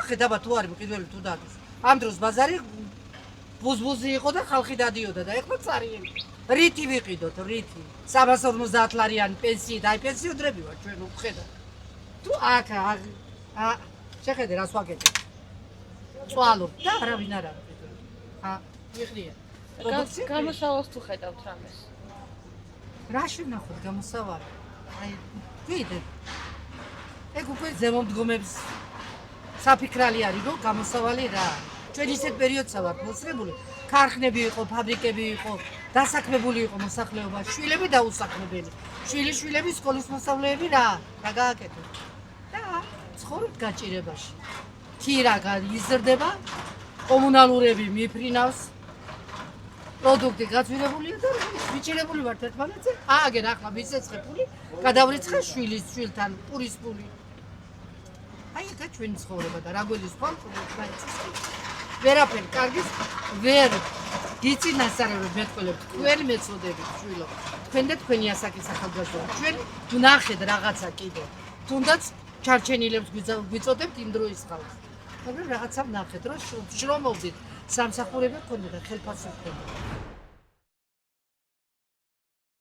ხედავთ თუ არის მყიდველი თუ დადის. ამ დროს ბაზარი ბუზბუზი იყო და ხალხი დადიოდა და ეხლა წარიელი. რითი ვიყიდოთ, რითი. 350 ლარიანი პენსიით, აი პენსიონერები ვარ ჩვენ უხედავთ. თუ აქ შეხედე რას ვაკეთებ. წვალობ და არავინ არ არის. მიხდია. გამოსავალს თუ ხედავთ რამეს? რა შევნახოთ გამოსავალი? აი, ვიდე. ეგ უკვე ზემომდგომებს საფიქრალი არის, რომ გამოსავალი რა. ჩვენ ისეთ პერიოდსა ვართ მოსწრებული, ქარხნები იყო, ფაბრიკები იყო, დასაქმებული იყო მოსახლეობა, შვილები დაუსაქმებელი. შვილიშვილები სკოლის მოსწავლეები რა გააკეთეთ? და ცხოვრობთ გაჭირებაში. კი რა იზრდება, კომუნალურები მიფრინავს, პროდუქტი გაწვირებულია და ვიჭირებული ვართ ერთმანეთზე. აგერ ახლა მისეცხე ფული, გადავრიცხე შვილთან პურის ფული. აი ეგა ჩვენი ცხოვრება და რა გველის ფონტი ვერაფერი კარგის ვერ გიწინასწარებთ მეთქოლებ თქვენ მეწოდებით შვილო. თქვენ და თქვენი ასაკის ახალგაზრდა. ჩვენ ვნახეთ რაღაცა კიდე. თუნდაც ჩარჩენილებს გვიწოდებთ იმ დროის ხალხს. მაგრამ რაღაცა ვნახეთ, რომ შრომობდით, სამსახურები გქონდა და ხელფასი გქონდა.